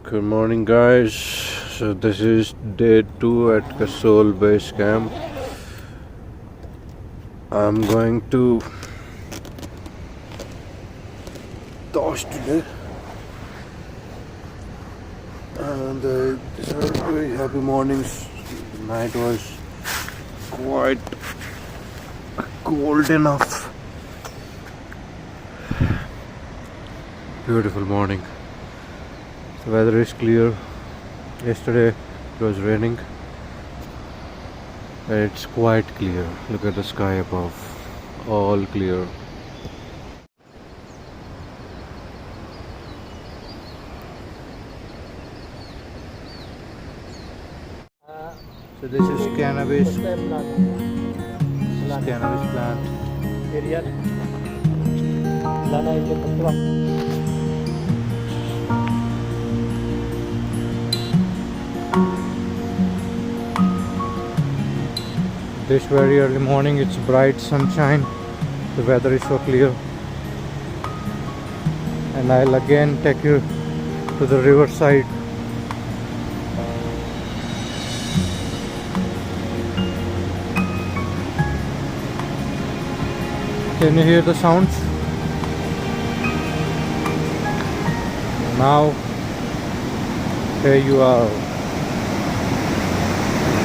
Good morning, guys. So this is day 2 at Kasol Base Camp. I'm going to Tosh today, and these are very happy mornings. The night was quite cold enough. Beautiful morning. The weather is clear. Yesterday it was raining. It's quite clear. Look at the sky above. All clear. So this is cannabis. Cannabis plant. This very early morning, it's bright sunshine. The weather is so clear. And I'll again take you to the riverside. Can you hear the sounds? Now, here you are.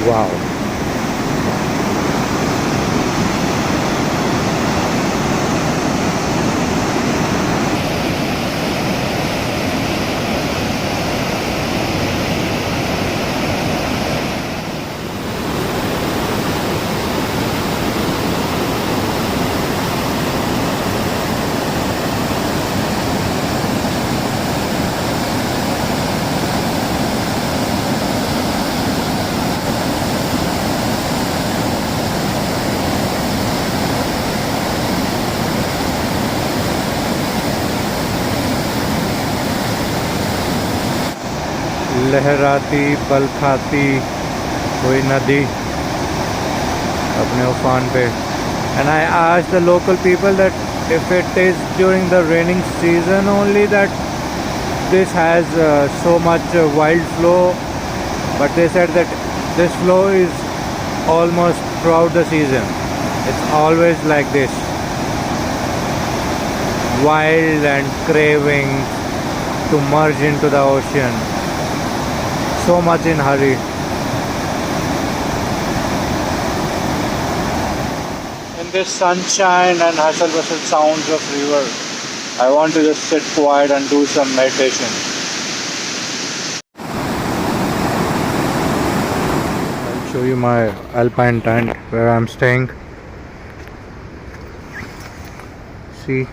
Wow. लहराती पल खाती कोई नदी अपने उफान पे. And I asked the local people that if it is during the raining season only that this has so much wild flow, but they said that this flow is almost throughout the season. It's always like this, wild and craving to merge into the ocean. So much in hurry. In this sunshine and hustle bustle sounds of river, I want to just sit quiet and do some meditation. I'll show you my alpine tent where I'm staying. See,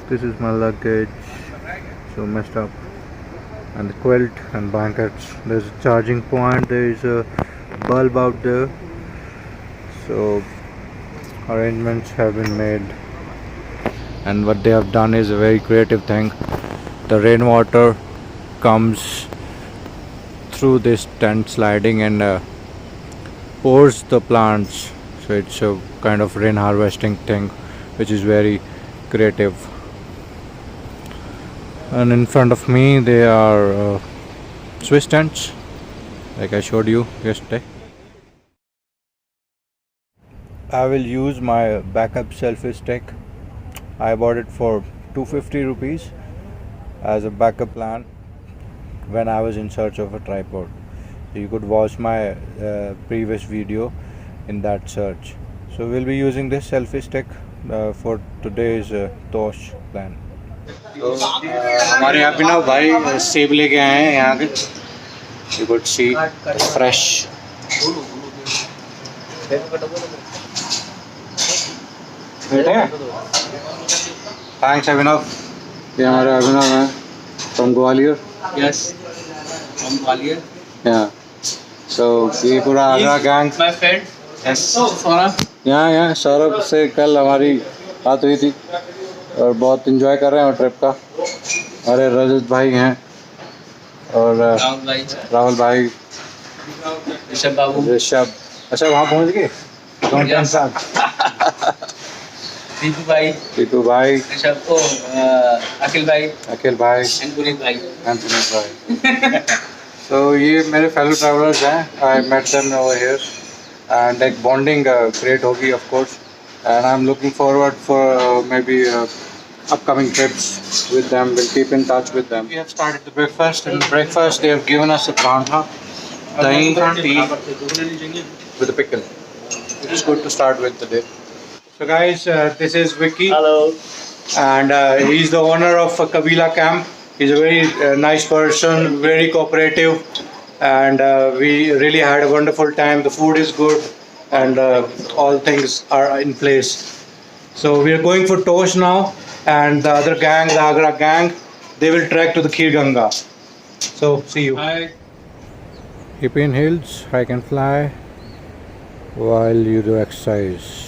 this is my luggage, so messed up. And the quilt and blankets. There's a charging point, there is a bulb out there, so arrangements have been made. And what they have done is a very creative thing. The rainwater comes through this tent sliding and pours the plants, so it's a kind of rain harvesting thing, which is very creative. And in front of me they are Swiss tents, like I showed you yesterday. I will use my backup selfie stick. I bought it for 250 rupees as a backup plan when I was in search of a tripod. So you could watch my previous video in that search. So we'll be using this selfie stick for today's Tosh plan. तो हमारे यहाँ पे ना भाई सेब लेके आए हैं यहाँ के. You could see fresh. Thanks Abhinav. ये हमारे अभिनव हैं from Gwalior. Yes, from Gwalior. Yeah. So ये पूरा Agra gang. My friend. Yes. Saurabh. यहाँ सौरभ से कल हमारी बात हुई थी और बहुत एंजॉय कर रहे हैं ट्रिप का. हमारे रजत भाई हैं और राहुल भाई, ऋषभ बाबू, ऋषभ. अच्छा वहाँ पहुँच गए. दीपू भाई, Titu bhai, ऋषभ को अखिल भाई Akhil bhai, एंड पुनीत भाई. and Puneet bhai. So ये मेरे fellow travelers हैं. I met them over here, and like bonding great होगी of course. And I'm looking forward for maybe upcoming trips with them. We'll keep in touch with them. We have started the breakfast. And breakfast they have given us a prantha, dahi, tea with a pickle. It is good to start with the day. So guys, this is Vicky. Hello. And he's the owner of Kabila Camp. He's a very nice person, very cooperative, and we really had a wonderful time. The food is good, and all things are in place. So we are going for Tosh now, and the other gang, the Agra gang, they will trek to the Khir Ganga. So see you. Hi. Hippian Hills, I can fly while you do exercise.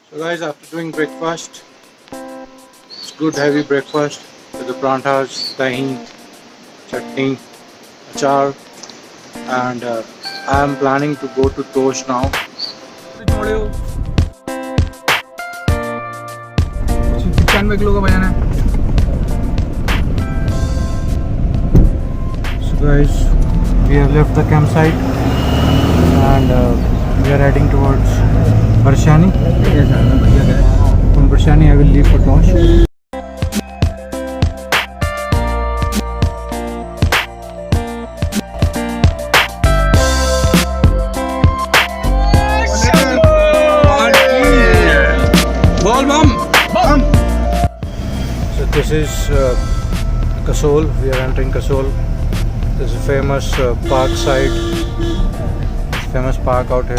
So guys, after doing breakfast, it's good heavy breakfast with the pranthas, dahi, chutney, achar, and I am planning to go to Tosh now. So guys, we have left the campsite and we are heading towards Barshani. From Barshani I will leave for Tosh. So this is Kasol. We are entering Kasol. This is a famous park site. Famous park out here.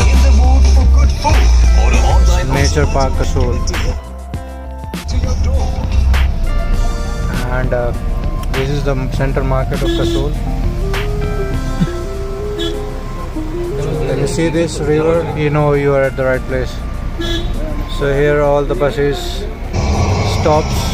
Nature Park Kasol. And this is the center market of Kasol. When you see this river, you know you are at the right place. So here all the buses stops.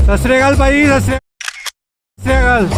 सत श्री अकाल भाई, सत श्री अकाल।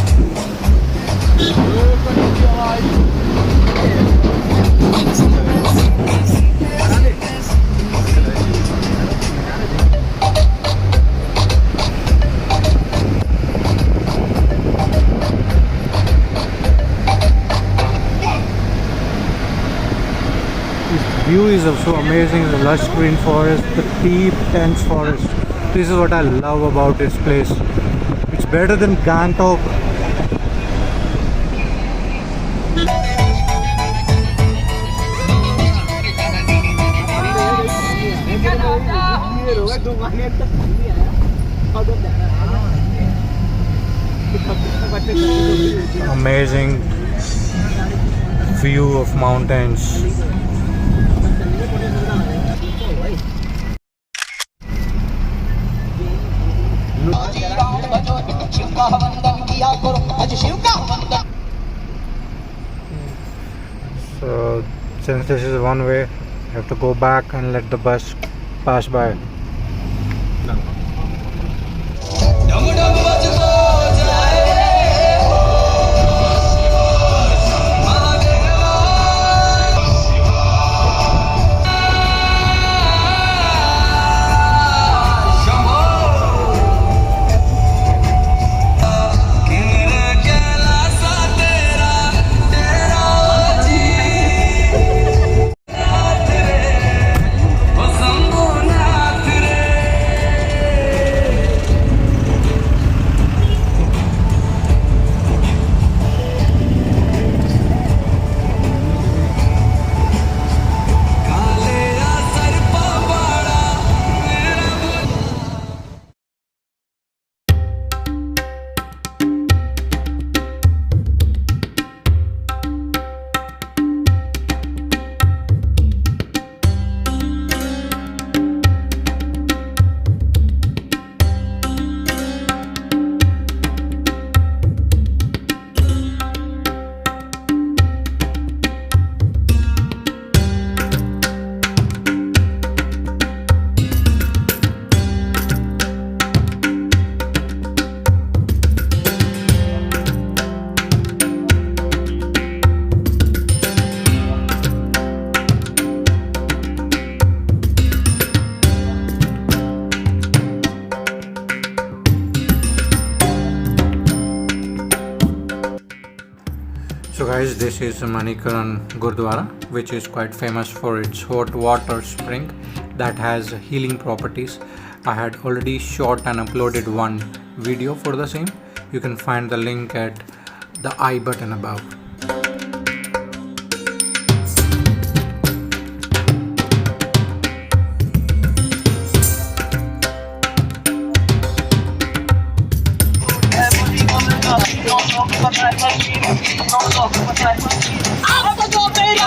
View is also amazing. The lush green forest, the deep dense forest. This is what I love about this place. It's better than Gangtok. Amazing view of mountains. So since this is one way, you have to go back and let the bus pass by. guys, this is Manikaran Gurdwara, which is quite famous for its hot water spring that has healing properties. I had already shot and uploaded one video for the same. You can find the link at the I button above. आपको तो मेरा